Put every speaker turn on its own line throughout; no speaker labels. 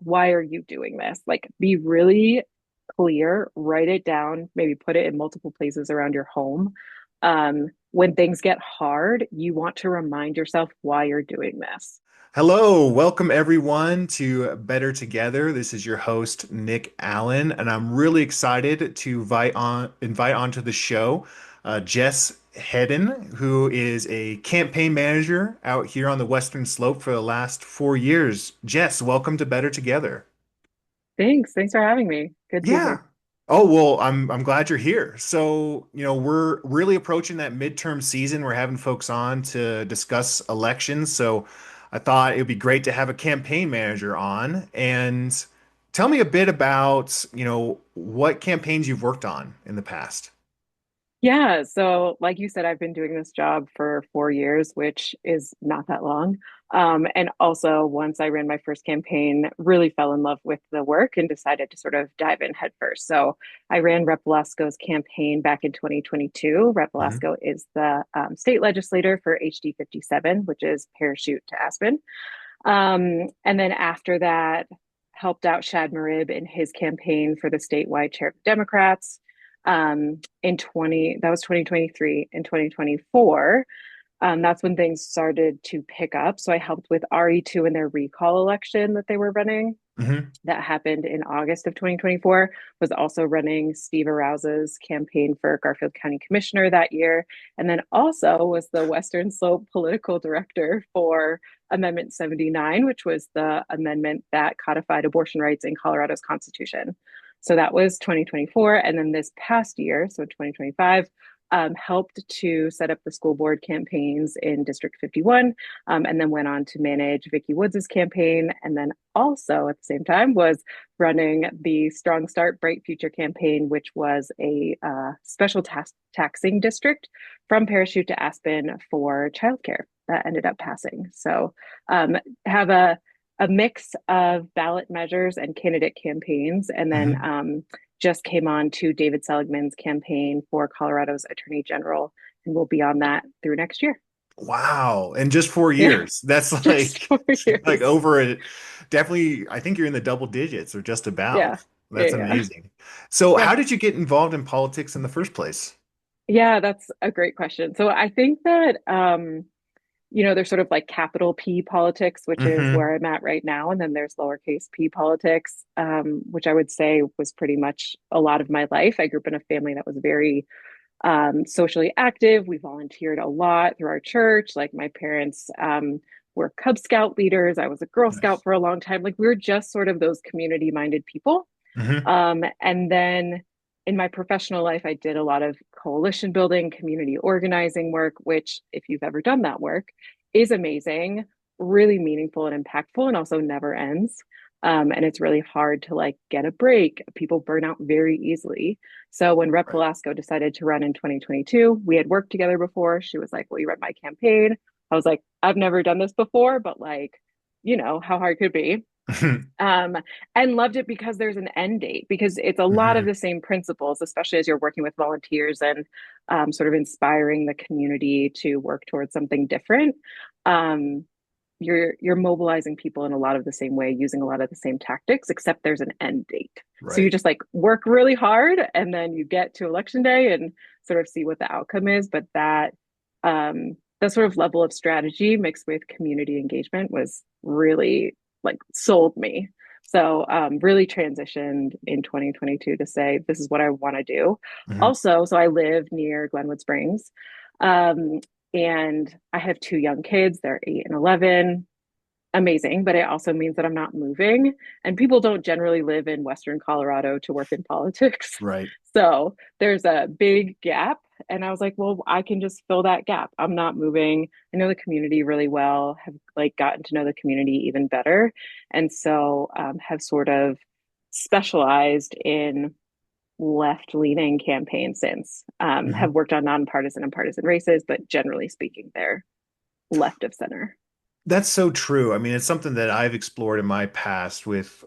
why are you doing this? Like, be really clear, write it down, maybe put it in multiple places around your home. When things get hard, you want to remind yourself why you're doing this.
Hello, welcome everyone to Better Together. This is your host, Nick Allen, and I'm really excited to invite onto the show Jess Hedden, who is a campaign manager out here on the Western Slope for the last 4 years. Jess, welcome to Better Together.
Thanks. Thanks for having me. Good to be
Yeah.
here.
Oh, well, I'm glad you're here. So, we're really approaching that midterm season. We're having folks on to discuss elections. So, I thought it would be great to have a campaign manager on and tell me a bit about, what campaigns you've worked on in the past.
Yeah, so like you said, I've been doing this job for 4 years, which is not that long. And also, once I ran my first campaign, really fell in love with the work and decided to sort of dive in headfirst. So I ran Rep. Velasco's campaign back in 2022. Rep.
Mhm.
Velasco is the state legislator for HD 57, which is Parachute to Aspen. And then after that, helped out Shad Marib in his campaign for the statewide chair of the Democrats. In 20, that was 2023. In 2024, that's when things started to pick up. So I helped with RE2 in their recall election that they were running.
Mhm.
That happened in August of 2024. Was also running Steve Arouse's campaign for Garfield County Commissioner that year. And then also was the Western Slope political director for Amendment 79, which was the amendment that codified abortion rights in Colorado's Constitution. So that was 2024. And then this past year, so 2025, helped to set up the school board campaigns in District 51, and then went on to manage Vicky Woods' campaign. And then also at the same time was running the Strong Start Bright Future campaign, which was a special taxing district from Parachute to Aspen for childcare that ended up passing. So have a mix of ballot measures and candidate campaigns, and then
Mhm.
just came on to David Seligman's campaign for Colorado's Attorney General, and we'll be on that through next year.
Wow. And just four
Yeah,
years. That's
just
like
4 years.
over it. Definitely, I think you're in the double digits or just about.
Yeah, yeah,
That's
yeah,
amazing. So,
yeah.
how did you get involved in politics in the first place?
Yeah, that's a great question. So I think that there's sort of like capital P politics, which is
Hmm.
where I'm at right now, and then there's lowercase p politics, which I would say was pretty much a lot of my life. I grew up in a family that was very socially active. We volunteered a lot through our church. Like my parents were Cub Scout leaders. I was a Girl Scout
Nice.
for a long time. Like we were just sort of those community minded people.
Hmm.
And then in my professional life, I did a lot of coalition building, community organizing work, which, if you've ever done that work, is amazing, really meaningful and impactful, and also never ends. And it's really hard to like get a break. People burn out very easily. So when Rep.
Right.
Velasco decided to run in 2022, we had worked together before. She was like, "Will you run my campaign?" I was like, "I've never done this before, but like, how hard could it be?" um, and loved it because there's an end date, because it's a lot of
Hmm.
the same principles, especially as you're working with volunteers and sort of inspiring the community to work towards something different. um, you're mobilizing people in a lot of the same way, using a lot of the same tactics, except there's an end date. So you
Right.
just like work really hard and then you get to election day and sort of see what the outcome is. But that sort of level of strategy mixed with community engagement was really like sold me. So really transitioned in 2022 to say this is what I want to do.
Hmm.
Also, so I live near Glenwood Springs. Um, and I have two young kids, they're 8 and 11. Amazing, but it also means that I'm not moving. And people don't generally live in Western Colorado to work in politics.
Right.
So there's a big gap. And I was like, well, I can just fill that gap. I'm not moving. I know the community really well, have like gotten to know the community even better. And so have sort of specialized in left leaning campaigns since, have
Hmm.
worked on nonpartisan and partisan races, but generally speaking, they're left of center.
That's so true. I mean, it's something that I've explored in my past with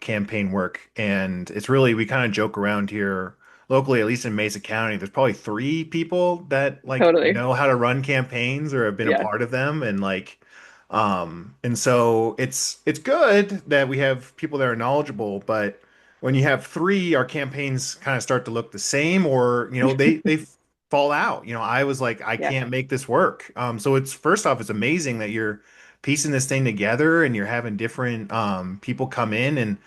campaign work, and it's really we kind of joke around here locally, at least in Mesa County. There's probably three people that like
Totally.
know how to run campaigns or have been a
Yeah.
part of them, and like And so it's good that we have people that are knowledgeable, but when you have three, our campaigns kind of start to look the same, or they fall out. I was like, I
Yeah.
can't make this work. So it's first off, it's amazing that you're piecing this thing together and you're having different people come in. And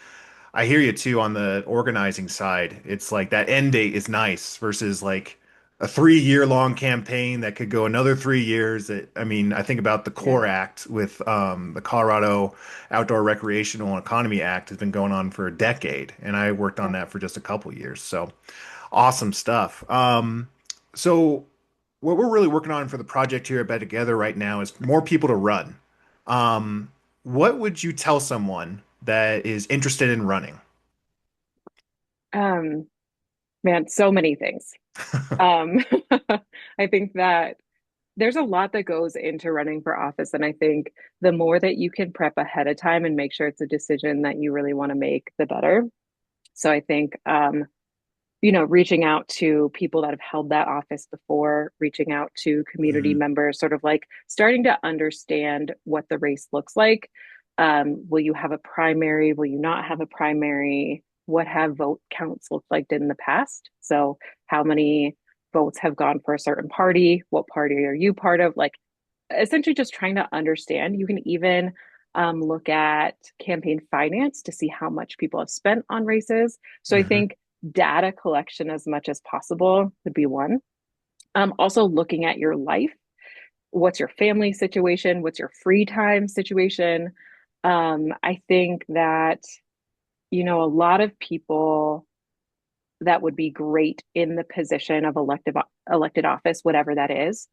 I hear you too on the organizing side. It's like that end date is nice versus like a 3 year long campaign that could go another 3 years. I mean, I think about the
Yeah.
CORE Act with the Colorado Outdoor Recreational Economy Act has been going on for a decade, and I worked on
Yeah.
that for just a couple years. So awesome stuff. So what we're really working on for the project here at Bet Together right now is more people to run. What would you tell someone that is interested in running?
Um, Man, so many things. Um, I think that there's a lot that goes into running for office. And I think the more that you can prep ahead of time and make sure it's a decision that you really want to make, the better. So I think, reaching out to people that have held that office before, reaching out to community
Mhm.
members, sort of like starting to understand what the race looks like. Will you have a primary? Will you not have a primary? What have vote counts looked like in the past? So, how many votes have gone for a certain party? What party are you part of? Like, essentially, just trying to understand. You can even look at campaign finance to see how much people have spent on races. So, I
Hmm.
think data collection as much as possible would be one. Also, looking at your life. What's your family situation? What's your free time situation? I think that, a lot of people that would be great in the position of elected office, whatever that is,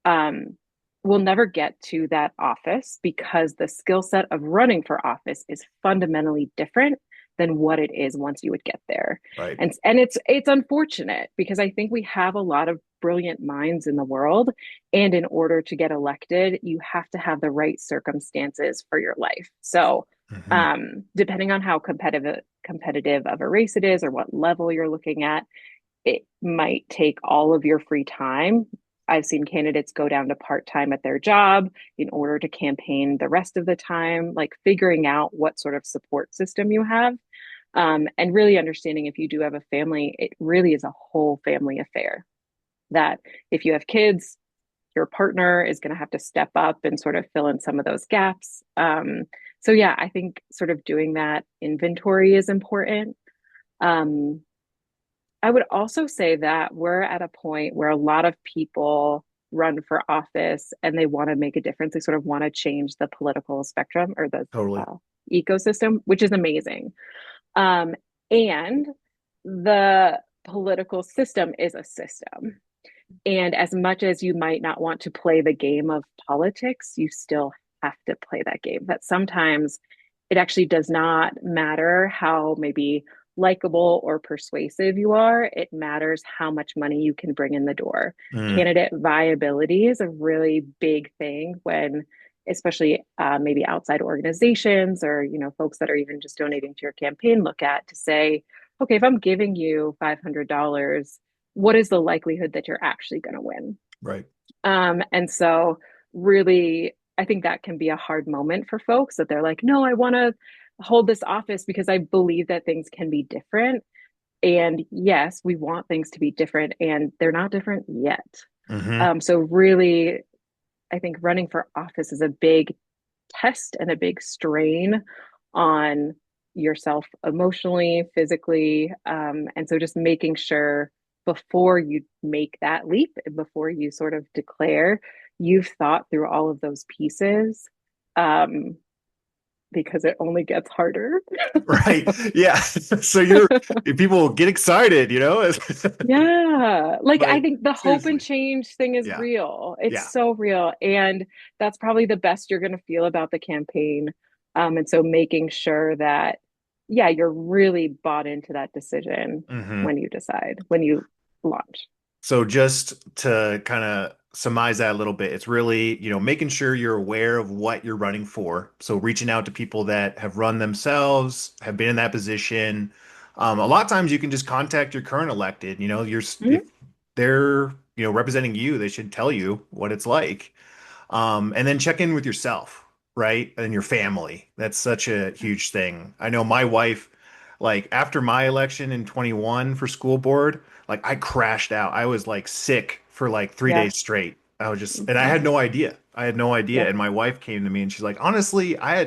um, will never get to that office because the skill set of running for office is fundamentally different than what it is once you would get there.
Right.
And it's unfortunate because I think we have a lot of brilliant minds in the world, and in order to get elected, you have to have the right circumstances for your life. So,
Hmm.
depending on how competitive of a race it is or what level you're looking at, it might take all of your free time. I've seen candidates go down to part time at their job in order to campaign the rest of the time, like figuring out what sort of support system you have. And really understanding if you do have a family, it really is a whole family affair. That if you have kids, your partner is going to have to step up and sort of fill in some of those gaps. So, yeah, I think sort of doing that inventory is important. Um, I would also say that we're at a point where a lot of people run for office and they want to make a difference. They sort of want to change the political spectrum or the
Totally.
uh, ecosystem, which is amazing. Um, and the political system is a system. And as much as you might not want to play the game of politics, you still have to play that game. That sometimes it actually does not matter how maybe likable or persuasive you are. It matters how much money you can bring in the door.
Mm,
Candidate viability is a really big thing when, especially maybe outside organizations or folks that are even just donating to your campaign look at to say, okay, if I'm giving you $500, what is the likelihood that you're actually going to win?
right.
And so, really, I think that can be a hard moment for folks that they're like, no, I want to hold this office because I believe that things can be different. And yes, we want things to be different, and they're not different yet.
Hmm.
So, really, I think running for office is a big test and a big strain on yourself emotionally, physically. And so just making sure before you make that leap, before you sort of declare, you've thought through all of those pieces, um, because it only gets harder.
Right. Yeah. So people get excited.
Yeah. Like I
But
think the hope and
seriously.
change thing is
Yeah.
real. It's
Yeah.
so real. And that's probably the best you're going to feel about the campaign. And so making sure that, yeah, you're really bought into that decision
Hmm.
when you decide, when you launch.
So just to kind of surmise that a little bit, it's really, making sure you're aware of what you're running for. So reaching out to people that have run themselves, have been in that position. A lot of times you can just contact your current elected, if
Mhm.
they're, representing you, they should tell you what it's like. And then check in with yourself. right? And your family. That's such a huge thing. I know my wife, like after my election in 21 for school board, like I crashed out. I was like sick for like three
Yeah.
days straight. I was just, and I
Mhm.
had no idea. I had no idea.
Yeah.
And my wife came to me and she's like, honestly, I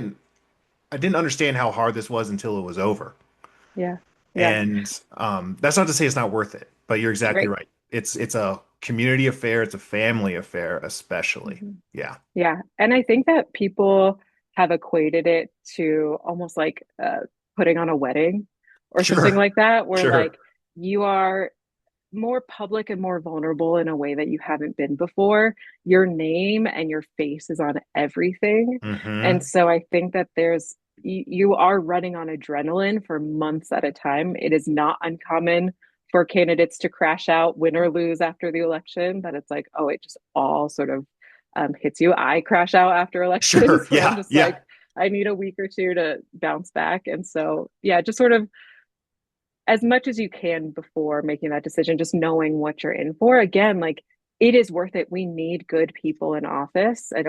didn't understand how hard this was until it was over.
Yeah. Yeah.
And that's not to say it's not worth it, but you're exactly
Right.
right. It's a community affair, it's a family affair, especially.
Mhm.
Yeah.
Yeah. And I think that people have equated it to almost like putting on a wedding or something
Sure.
like that, where
Sure.
like you are more public and more vulnerable in a way that you haven't been before. Your name and your face is on everything. And
Hmm.
so I think that you are running on adrenaline for months at a time. It is not uncommon for candidates to crash out, win or lose after the election, that it's like, oh, it just all sort of hits you. I crash out after
Sure.
elections where I'm
Yeah.
just
Yeah.
like, I need a week or two to bounce back. And so, yeah, just sort of as much as you can before making that decision, just knowing what you're in for. Again, like it is worth it. We need good people in office.
Hmm.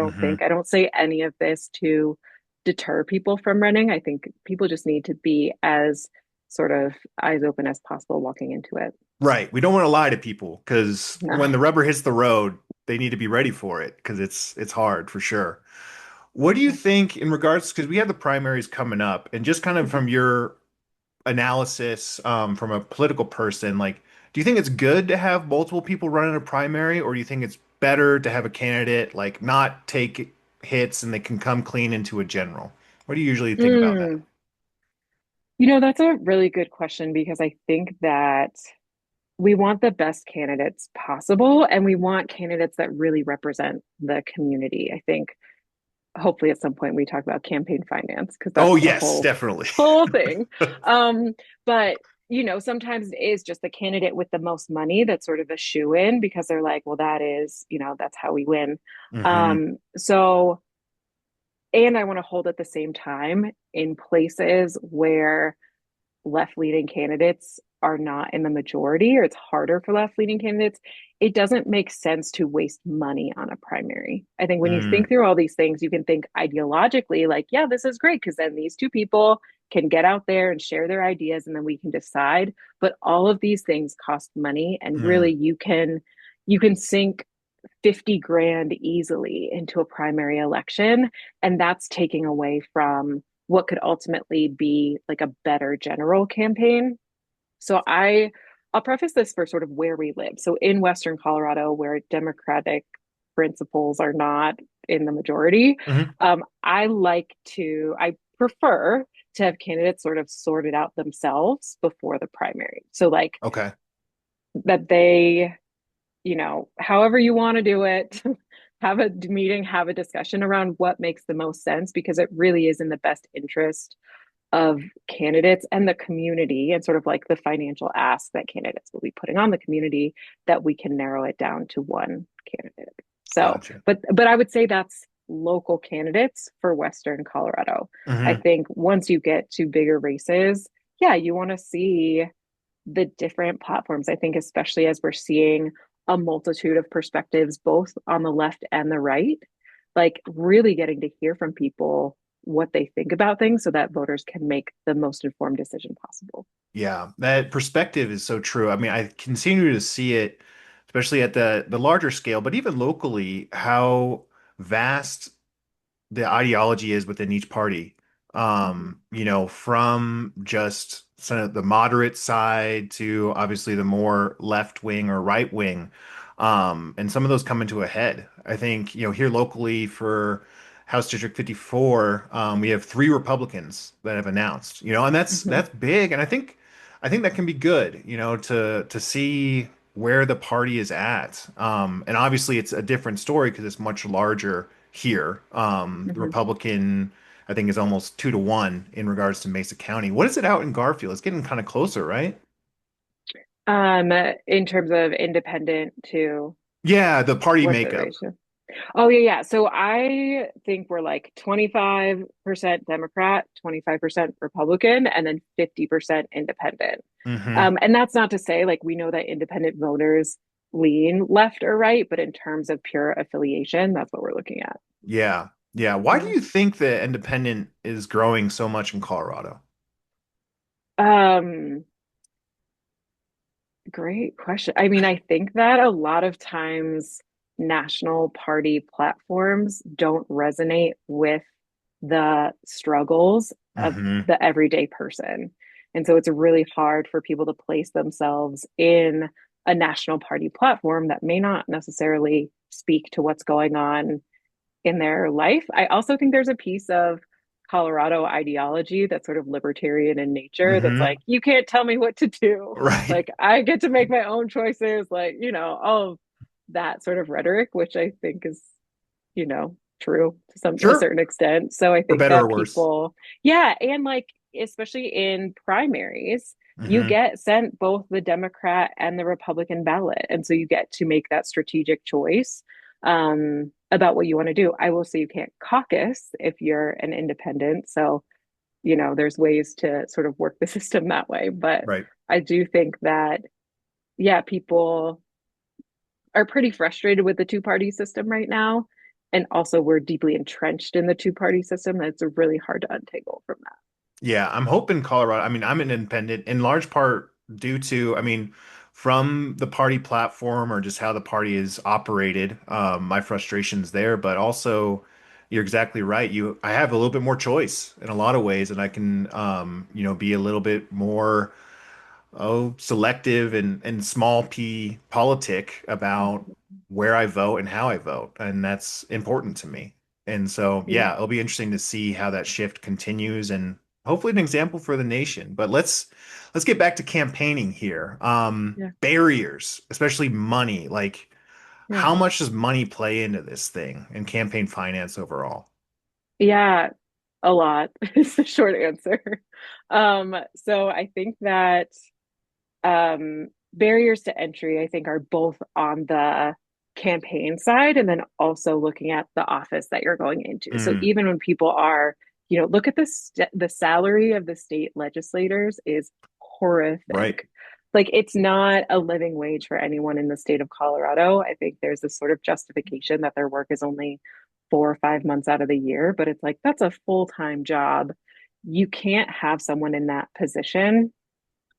I don't say any of this to deter people from running. I think people just need to be as sort of eyes open as possible walking into it.
Right. We don't want to lie to people because when
No.
the rubber hits the road, they need to be ready for it because it's hard for sure. What do you
Yeah.
think in regards, because we have the primaries coming up, and just kind of
Mhm.
from your analysis, from a political person, like, do you think it's good to have multiple people run in a primary, or do you think it's better to have a candidate like not take hits and they can come clean into a general? What do you usually think about that?
Mm. That's a really good question because I think that we want the best candidates possible and we want candidates that really represent the community. I think hopefully at some point we talk about campaign finance because
Oh,
that's a
yes,
whole
definitely.
whole thing. But sometimes it is just the candidate with the most money that's sort of a shoe in because they're like, well, that's how we win.
Hmm.
So and I want to hold at the same time in places where left leaning candidates are not in the majority or it's harder for left leaning candidates, it doesn't make sense to waste money on a primary. I think when you think
Mm,
through all these things, you can think ideologically, like, yeah, this is great because then these two people can get out there and share their ideas and then we can decide. But all of these things cost money and really
mm,
you can sink 50 grand easily into a primary election. And that's taking away from what could ultimately be like a better general campaign. So I'll preface this for sort of where we live. So in Western Colorado, where Democratic principles are not in the majority,
mhm.
I prefer to have candidates sort of sorted out themselves before the primary. So like
Okay.
that they however you want to do it, have a meeting, have a discussion around what makes the most sense because it really is in the best interest of candidates and the community and sort of like the financial ask that candidates will be putting on the community that we can narrow it down to one candidate. So,
Gotcha.
but I would say that's local candidates for Western Colorado. I
Hmm.
think once you get to bigger races, yeah, you want to see the different platforms. I think, especially as we're seeing a multitude of perspectives, both on the left and the right, like really getting to hear from people what they think about things so that voters can make the most informed decision possible.
Yeah, that perspective is so true. I mean, I continue to see it, especially at the larger scale, but even locally, how vast the ideology is within each party.
Mm-hmm.
From just sort of the moderate side to obviously the more left wing or right wing. And some of those come into a head. I think, here locally for House District 54, we have three Republicans that have announced, and
Mm-hmm.
that's big. And I think that can be good, to see where the party is at. And obviously it's a different story because it's much larger here. The
Mm-hmm.
Republican, I think, is almost 2-1 in regards to Mesa County. What is it out in Garfield? It's getting kind of closer, right?
In terms of independent to
Yeah, the party
what's the
makeup.
ratio? Oh yeah, yeah. So I think we're like 25% Democrat, 25% Republican, and then 50% independent.
Hmm.
And that's not to say like we know that independent voters lean left or right, but in terms of pure affiliation, that's what we're looking at.
Yeah. Yeah. Why do
Yeah.
you think the independent is growing so much in Colorado?
Um, Great question. I mean, I think that a lot of times national party platforms don't resonate with the struggles of
Hmm.
the everyday person. And so it's really hard for people to place themselves in a national party platform that may not necessarily speak to what's going on in their life. I also think there's a piece of Colorado ideology that's sort of libertarian in nature that's
Hmm.
like, you can't tell me what to do.
Right.
Like, I get to make my own choices, like, all of that sort of rhetoric, which I think is, true to a
Sure.
certain extent. So I
For
think
better or
that
worse.
people, yeah, and like, especially in primaries, you
Hmm.
get sent both the Democrat and the Republican ballot. And so you get to make that strategic choice about what you want to do. I will say you can't caucus if you're an independent. So, there's ways to sort of work the system that way. But
Right.
I do think that, yeah, people are pretty frustrated with the two-party system right now. And also, we're deeply entrenched in the two-party system. That's really hard to untangle from that.
Yeah, I'm hoping Colorado. I mean, I'm an independent in large part due to, from the party platform or just how the party is operated, my frustrations there, but also you're exactly right. I have a little bit more choice in a lot of ways, and I can, be a little bit more selective and small p politic about where I vote and how I vote, and that's important to me. And so,
Yeah.
yeah, it'll be interesting to see how that shift continues and hopefully an example for the nation. But let's get back to campaigning here.
Yeah.
Barriers, especially money. Like,
Yeah.
how much does money play into this thing and campaign finance overall?
Yeah. A lot is the short answer. So I think that barriers to entry, I think, are both on the campaign side and then also looking at the office that you're going into. So
Mm,
even when people are, look at the salary of the state legislators is
right,
horrific. Like it's not a living wage for anyone in the state of Colorado. I think there's this sort of justification that their work is only 4 or 5 months out of the year, but it's like that's a full-time job. You can't have someone in that position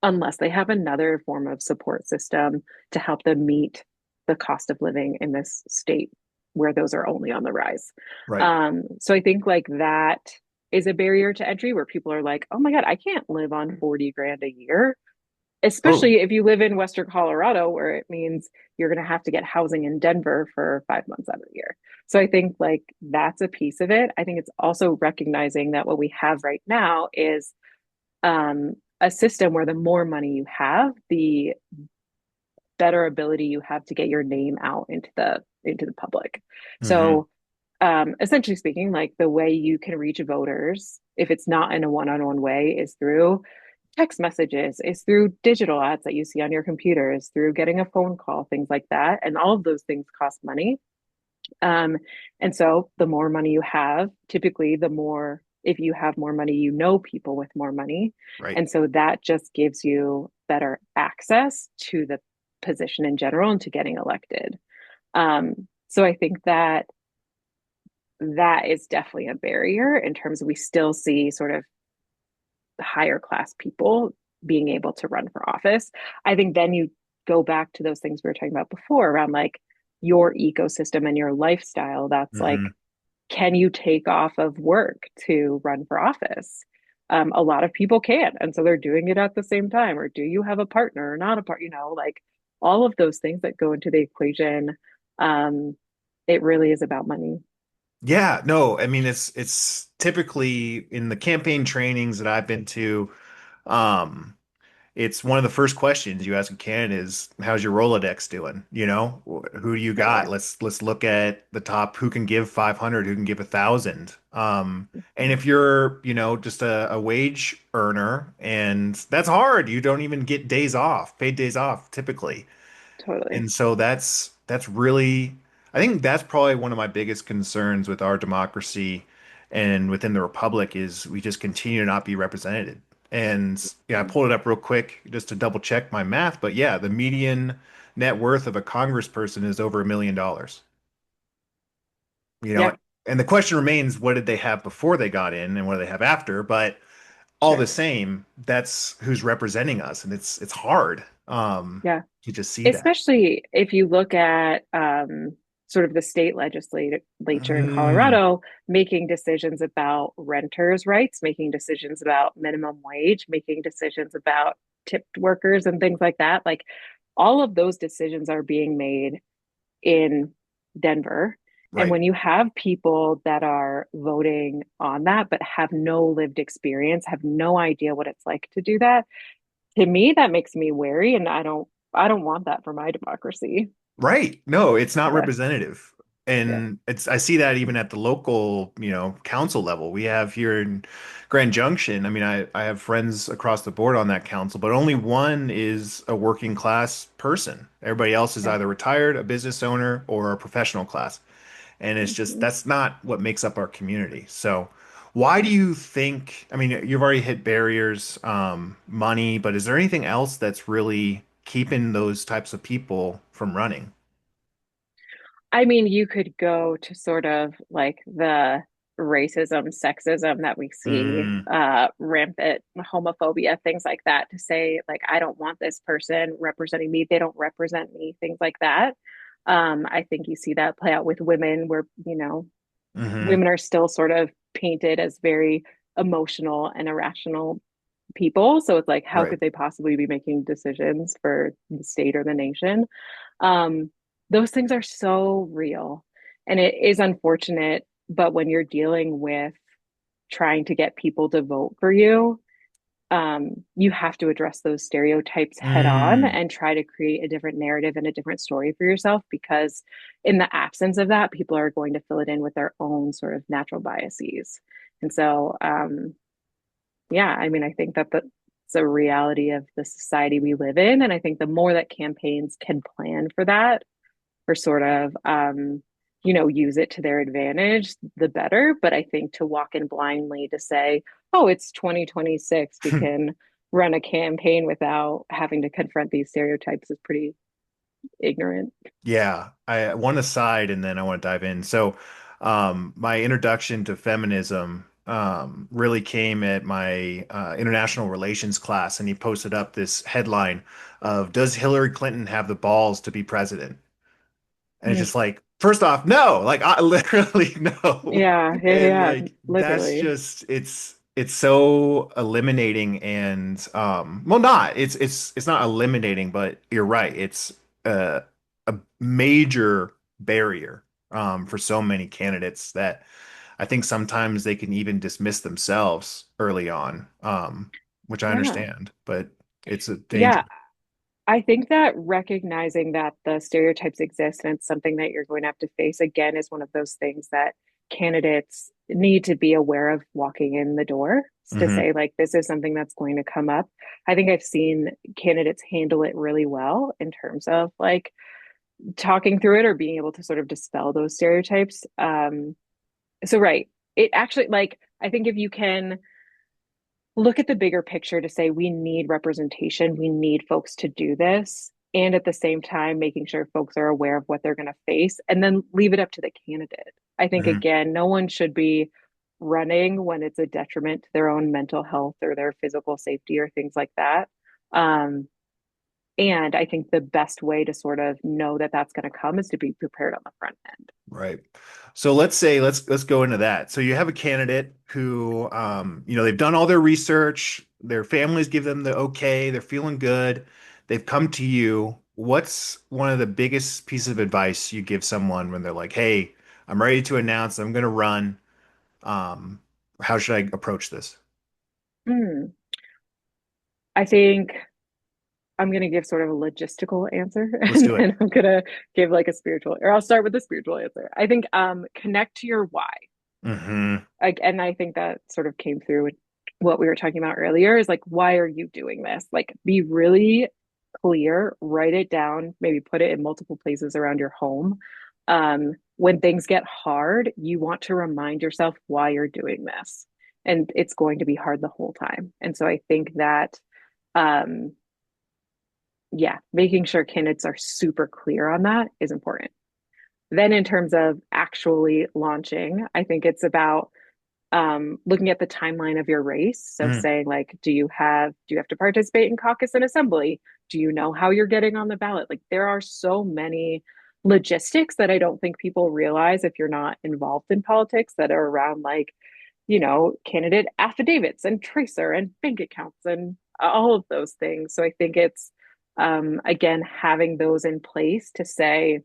unless they have another form of support system to help them meet the cost of living in this state where those are only on the rise.
right.
So I think like that is a barrier to entry where people are like, oh my God, I can't live on 40 grand a year,
Totally.
especially if you live in Western Colorado, where it means you're going to have to get housing in Denver for 5 months out of the year. So I think like that's a piece of it. I think it's also recognizing that what we have right now is a system where the more money you have, the better ability you have to get your name out into the public.
Hmm.
So essentially speaking, like the way you can reach voters, if it's not in a one-on-one way, is through text messages, is through digital ads that you see on your computer, is through getting a phone call, things like that. And all of those things cost money. Um, and so the more money you have, typically the more, if you have more money, people with more money.
Right.
And so that just gives you better access to the position in general and to getting elected. So I think that that is definitely a barrier in terms of we still see sort of higher class people being able to run for office. I think then you go back to those things we were talking about before around like your ecosystem and your lifestyle. That's like,
Hmm.
can you take off of work to run for office? A lot of people can't. And so they're doing it at the same time. Or do you have a partner or not a partner? Like all of those things that go into the equation. Um, it really is about money.
Yeah, no, it's typically in the campaign trainings that I've been to, um, it's one of the first questions you ask a candidate is, "How's your Rolodex doing?" Who do you got?
Totally.
Let's look at the top who can give 500, who can give 1,000. And if you're, just a wage earner, and that's hard, you don't even get days off, paid days off typically.
Totally.
And so that's really I think that's probably one of my biggest concerns with our democracy and within the republic is we just continue to not be represented. And yeah, I pulled it up real quick just to double check my math, but yeah, the median net worth of a congressperson is over $1 million. You know,
Yeah.
and the question remains, what did they have before they got in and what do they have after? But all the
Sure.
same, that's who's representing us, and it's hard
Yeah.
to just see that.
Especially if you look at sort of the state legislature in
Mm,
Colorado making decisions about renters' rights, making decisions about minimum wage, making decisions about tipped workers and things like that. Like all of those decisions are being made in Denver. And
right.
when you have people that are voting on that, but have no lived experience, have no idea what it's like to do that, to me, that makes me wary, and I don't want that for my democracy.
Right. No, it's not
Yeah,
representative.
yeah.
And it's I see that even at the local, council level. We have here in Grand Junction. I mean, I have friends across the board on that council, but only one is a working class person. Everybody else is
Yeah.
either retired, a business owner, or a professional class. And it's just
Mhm.
that's not what makes up our community. So why do
Yeah.
you think, I mean, you've already hit barriers, money, but is there anything else that's really keeping those types of people from running?
I mean, you could go to sort of like the racism, sexism that we see,
Mm,
rampant homophobia, things like that, to say, like, I don't want this person representing me. They don't represent me, things like that. I think you see that play out with women where,
hmm
women are still sort of painted as very emotional and irrational people. So it's like, how
right.
could they possibly be making decisions for the state or the nation? Um, those things are so real. And it is unfortunate. But when you're dealing with trying to get people to vote for you, you have to address those stereotypes head on
Mm,
and try to create a different narrative and a different story for yourself. Because in the absence of that, people are going to fill it in with their own sort of natural biases. And so, yeah, I mean, I think that that's a reality of the society we live in. And I think the more that campaigns can plan for that, or sort of use it to their advantage, the better. But I think to walk in blindly to say, oh, it's 2026, we can run a campaign without having to confront these stereotypes is pretty ignorant.
yeah. I want to side and then I want to dive in. So, my introduction to feminism really came at my international relations class, and he posted up this headline of "Does Hillary Clinton have the balls to be president?" And it's
Mm.
just like, first off, no, like I literally no.
Yeah, yeah,
And
yeah,
like that's
literally.
just it's so eliminating and well not. It's not eliminating, but you're right. It's uh, a major barrier for so many candidates that I think sometimes they can even dismiss themselves early on. Which I
Yeah.
understand, but it's a danger.
Yeah, I think that recognizing that the stereotypes exist and it's something that you're going to have to face again is one of those things that candidates need to be aware of walking in the door, to
Hmm
say, like, this is something that's going to come up. I think I've seen candidates handle it really well in terms of like talking through it or being able to sort of dispel those stereotypes. So, right. It actually, like, I think if you can look at the bigger picture to say we need representation, we need folks to do this, and at the same time making sure folks are aware of what they're going to face, and then leave it up to the candidate. I think
hmm
again, no one should be running when it's a detriment to their own mental health or their physical safety or things like that. Um, and I think the best way to sort of know that that's going to come is to be prepared on the front end.
Right. So let's say let's go into that. So you have a candidate who they've done all their research, their families give them the okay, they're feeling good. They've come to you. What's one of the biggest pieces of advice you give someone when they're like, "Hey, I'm ready to announce I'm going to run. Um, how should I approach this?"
Hmm. I think I'm going to give sort of a logistical answer
Let's
and
do it.
then I'm going to give like a spiritual, or I'll start with the spiritual answer. I think connect to your why.
Hmm
Like, and I think that sort of came through with what we were talking about earlier is like, why are you doing this? Like, be really clear, write it down, maybe put it in multiple places around your home. When things get hard, you want to remind yourself why you're doing this. And it's going to be hard the whole time. And so I think that um, yeah, making sure candidates are super clear on that is important. Then in terms of actually launching, I think it's about looking at the timeline of your race. So
Mm,
saying like, do you have to participate in caucus and assembly? Do you know how you're getting on the ballot? Like there are so many logistics that I don't think people realize if you're not involved in politics that are around like, candidate affidavits and tracer and bank accounts and all of those things. So I think it's again having those in place to say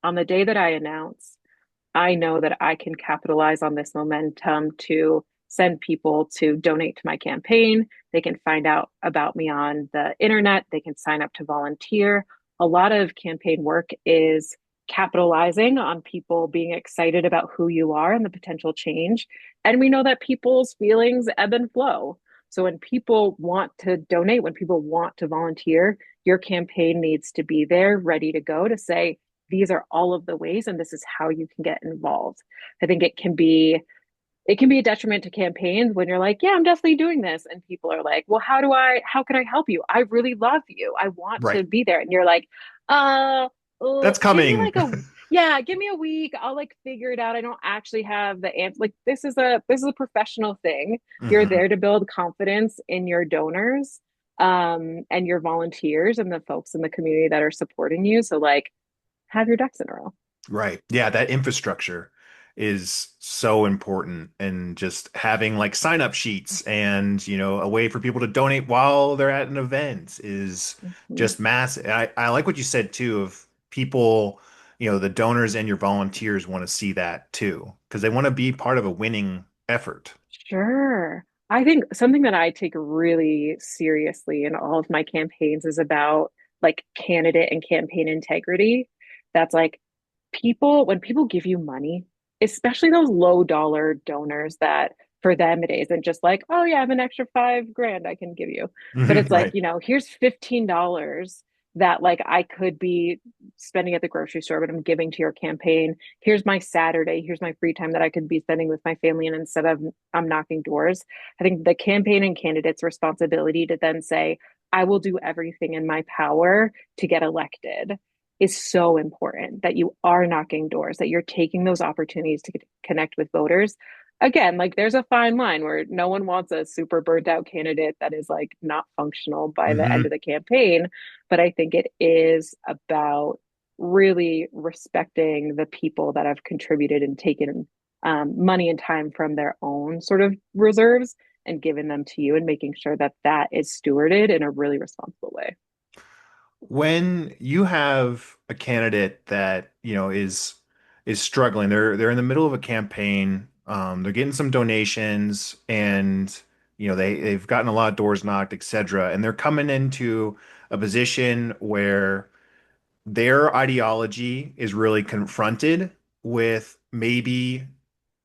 on the day that I announce I know that I can capitalize on this momentum to send people to donate to my campaign. They can find out about me on the internet. They can sign up to volunteer. A lot of campaign work is capitalizing on people being excited about who you are and the potential change. And we know that people's feelings ebb and flow. So when people want to donate, when people want to volunteer, your campaign needs to be there ready to go to say, these are all of the ways and this is how you can get involved. I think it can be a detriment to campaigns when you're like, yeah, I'm definitely doing this. And people are like, well, how can I help you? I really love you. I want
right.
to be there. And you're like, uh,
That's
give me
coming.
like yeah, give me a week. I'll like figure it out. I don't actually have the answer. Like this is a professional thing. You're
Hmm.
there to build confidence in your donors, and your volunteers and the folks in the community that are supporting you. So like have your ducks in a row.
Right. Yeah, that infrastructure is so important and just having like sign up sheets and, a way for people to donate while they're at an event is
Mhm.
just massive. I like what you said too of people, the donors and your volunteers want to see that too, because they want to be part of a winning effort.
Sure. I think something that I take really seriously in all of my campaigns is about like candidate and campaign integrity. That's like when people give you money, especially those low dollar donors that for them it isn't just like, oh yeah, I have an extra 5 grand I can give you. But
Mhm.
it's like,
Right.
here's $15 that like I could be spending at the grocery store, but I'm giving to your campaign. Here's my Saturday, here's my free time that I could be spending with my family. And instead of I'm knocking doors, I think the campaign and candidate's responsibility to then say, I will do everything in my power to get elected is so important that you are knocking doors, that you're taking those opportunities to connect with voters. Again, like there's a fine line where no one wants a super burnt out candidate that is like not functional by the end
Hmm.
of the campaign. But I think it is about really respecting the people that have contributed and taken money and time from their own sort of reserves and given them to you and making sure that that is stewarded in a really responsible way.
When you have a candidate that, is struggling, they're in the middle of a campaign, they're getting some donations and they've gotten a lot of doors knocked, etc. And they're coming into a position where their ideology is really confronted with maybe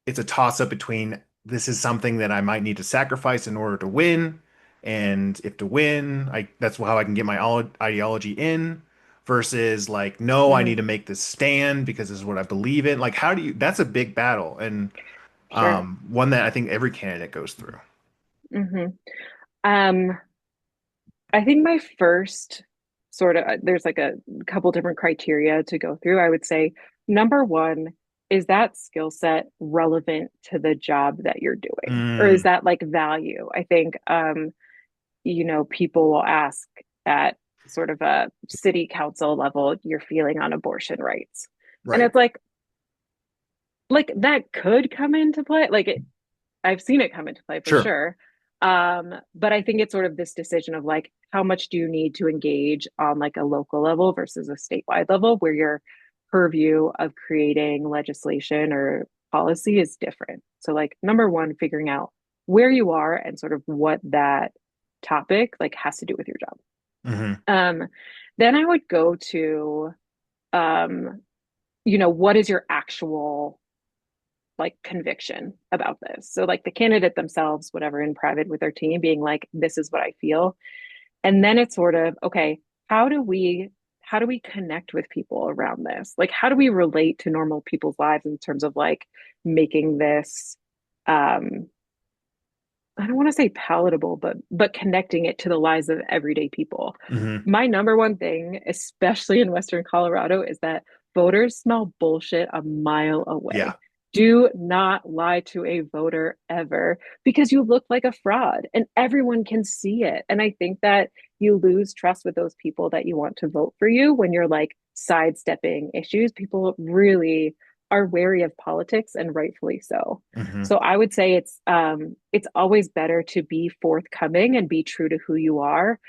it's a toss up between this is something that I might need to sacrifice in order to win, and if to win, that's how I can get my ideology in, versus like, no, I
Mm-hmm.
need to make this stand because this is what I believe in. Like, how do you? That's a big battle, and
Sure.
one that I think every candidate goes through.
Mm-hmm. Um, I think my first sort of there's like a couple different criteria to go through. I would say number one, is that skill set relevant to the job that you're doing? Or is
Mm,
that like value? I think people will ask at sort of a city council level your feeling on abortion rights. And
right.
it's like that could come into play. I've seen it come into play for
Sure.
sure. But I think it's sort of this decision of like, how much do you need to engage on like a local level versus a statewide level where your purview of creating legislation or policy is different. So like number one, figuring out where you are and sort of what that topic like has to do with your job.
Hmm.
Um, then I would go to um, what is your actual like conviction about this. So like the candidate themselves, whatever in private with their team being like, this is what I feel. And then it's sort of, okay, how do we how do we connect with people around this? Like how do we relate to normal people's lives in terms of like making this um I don't want to say palatable, but connecting it to the lives of everyday people.
Hmm.
My number one thing, especially in Western Colorado, is that voters smell bullshit a mile away.
Yeah.
Do not lie to a voter ever because you look like a fraud and everyone can see it. And I think that you lose trust with those people that you want to vote for you when you're like sidestepping issues. People really are wary of politics and rightfully so.
Hmm.
So I would say it's always better to be forthcoming and be true to who you are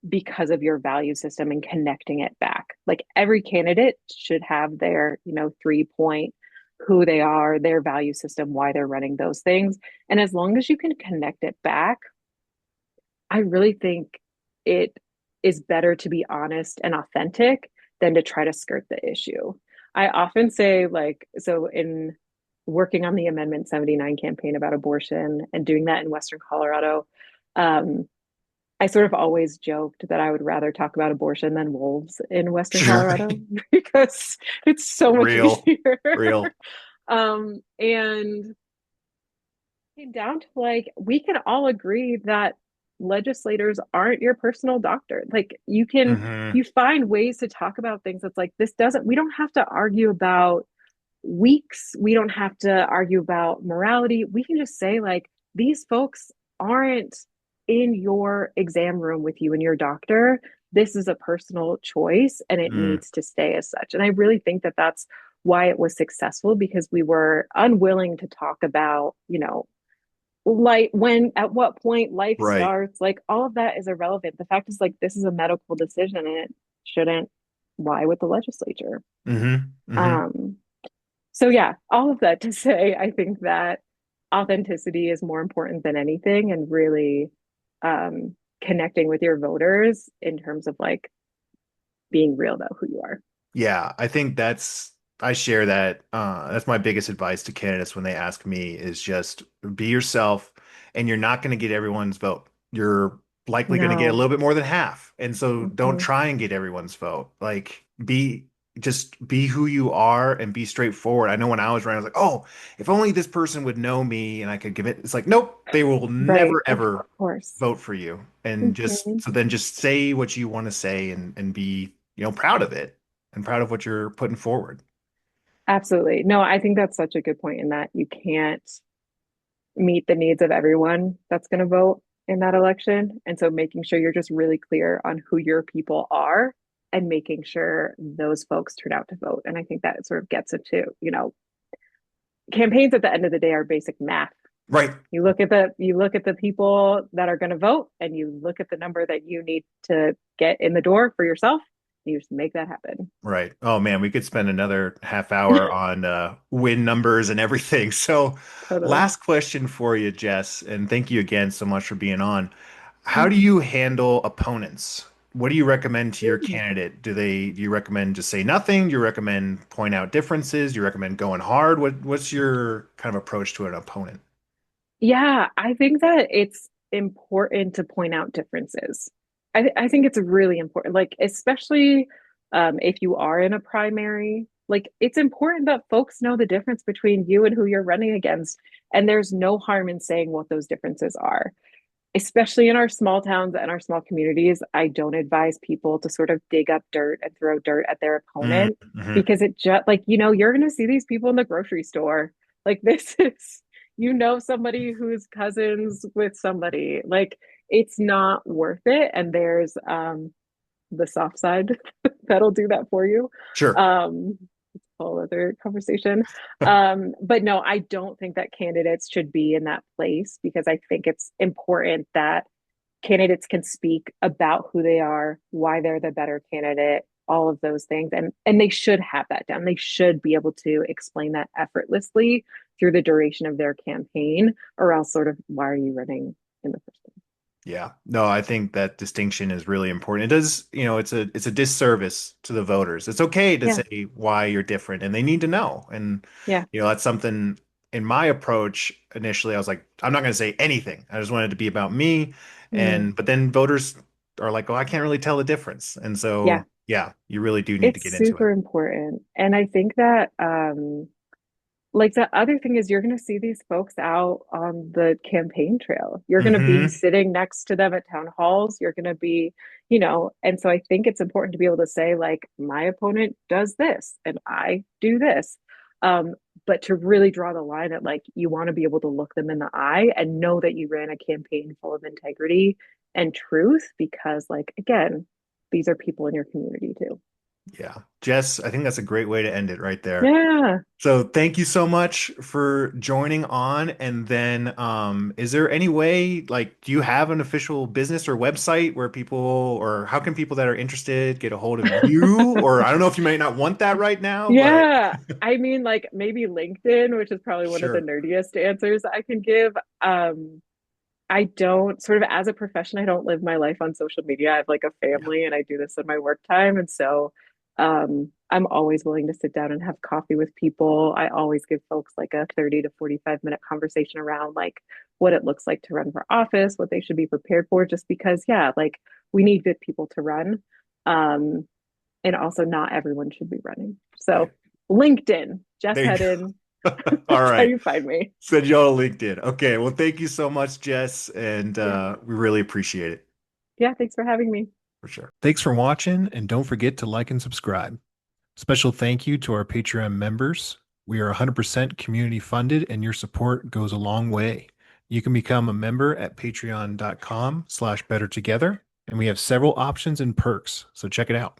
because of your value system and connecting it back. Like every candidate should have their, 3 point who they are, their value system, why they're running those things. And as long as you can connect it back, I really think it is better to be honest and authentic than to try to skirt the issue. I often say, like, so in working on the Amendment 79 campaign about abortion and doing that in Western Colorado, um, I sort of always joked that I would rather talk about abortion than wolves in Western
Sure.
Colorado because it's so much
Real,
easier.
real.
And came down to like, we can all agree that legislators aren't your personal doctor. Like,
Hmm.
you find ways to talk about things that's like, we don't have to argue about weeks. We don't have to argue about morality. We can just say, like, these folks aren't in your exam room with you and your doctor. This is a personal choice and it
Mm,
needs to stay as such. And I really think that that's why it was successful because we were unwilling to talk about, like when at what point life
right.
starts, like all of that is irrelevant. The fact is like this is a medical decision and it shouldn't lie with the legislature.
Hmm. Hmm.
Um, so yeah, all of that to say, I think that authenticity is more important than anything and really connecting with your voters in terms of like being real about who you are.
Yeah, I think I share that. That's my biggest advice to candidates when they ask me is just be yourself, and you're not going to get everyone's vote. You're likely going to get a
No.
little bit more than half. And so don't
Mhm.
try and get everyone's vote. Like just be who you are and be straightforward. I know when I was running, I was like, oh, if only this person would know me and I could give it. It's like, nope, they will
Right.
never
Of
ever
course.
vote for you. And
Mhm.
so then just say what you want to say and be, proud of it and proud of what you're putting forward.
Absolutely. No, I think that's such a good point in that you can't meet the needs of everyone that's going to vote in that election. And so making sure you're just really clear on who your people are and making sure those folks turn out to vote. And I think that sort of gets into, campaigns at the end of the day are basic math.
Right.
You look at the people that are going to vote and you look at the number that you need to get in the door for yourself. And you just make that happen.
Right. Oh man, we could spend another half hour on win numbers and everything. So,
Totally.
last question for you, Jess, and thank you again so much for being on. How
Yeah.
do you handle opponents? What do you recommend to your candidate? Do you recommend just say nothing? Do you recommend point out differences? Do you recommend going hard? What's your kind of approach to an opponent?
Yeah, I think that it's important to point out differences. I think it's really important, like especially if you are in a primary, like it's important that folks know the difference between you and who you're running against. And there's no harm in saying what those differences are, especially in our small towns and our small communities. I don't advise people to sort of dig up dirt and throw dirt at their opponent
Mm-hmm.
because it just like, you're going to see these people in the grocery store. Like, this is, somebody who's cousins with somebody. Like, it's not worth it. And there's the soft side that'll do that for you.
Sure.
It's a whole other conversation. But no, I don't think that candidates should be in that place because I think it's important that candidates can speak about who they are, why they're the better candidate, all of those things. And they should have that down. They should be able to explain that effortlessly through the duration of their campaign, or else sort of why are you running in the first place?
Yeah. No, I think that distinction is really important. It does, it's a disservice to the voters. It's okay to
Yeah.
say why you're different and they need to know. And
Yeah.
that's something in my approach initially I was like, I'm not going to say anything. I just wanted it to be about me.
Mm.
But then voters are like, "Oh, I can't really tell the difference." And
Yeah.
so, yeah, you really do need to
It's
get into it.
super important. And I think that like the other thing is you're going to see these folks out on the campaign trail. You're going to be
Hmm.
sitting next to them at town halls. You're going to be, you know, and so I think it's important to be able to say, like, my opponent does this and I do this. Um, but to really draw the line at like, you want to be able to look them in the eye and know that you ran a campaign full of integrity and truth, because, like, again, these are people in your community too.
Yeah. Jess, I think that's a great way to end it right there.
Yeah.
So thank you so much for joining on. And then, is there any way, like, do you have an official business or website where people, or how can people that are interested get a hold of you? Or I don't know if you might not want that right now, but
Yeah. I mean, like maybe LinkedIn, which is probably one of the
sure.
nerdiest answers I can give. I don't sort of as a profession, I don't live my life on social media. I have like a
Yeah.
family and I do this in my work time. And so I'm always willing to sit down and have coffee with people. I always give folks like a 30 to 45-minute conversation around like what it looks like to run for office, what they should be prepared for, just because, yeah, like we need good people to run. Um, and also not everyone should be running.
Right.
So LinkedIn, Jess
There you
Hedden,
go. All
that's how
right.
you find me.
Send y'all a LinkedIn. Okay. Well, thank you so much, Jess. And
Yeah.
we really appreciate it
Yeah. Thanks for having me.
for sure. Thanks for watching, and don't forget to like and subscribe. Special thank you to our Patreon members. We are 100% community funded, and your support goes a long way. You can become a member at patreon.com/bettertogether, and we have several options and perks, so check it out.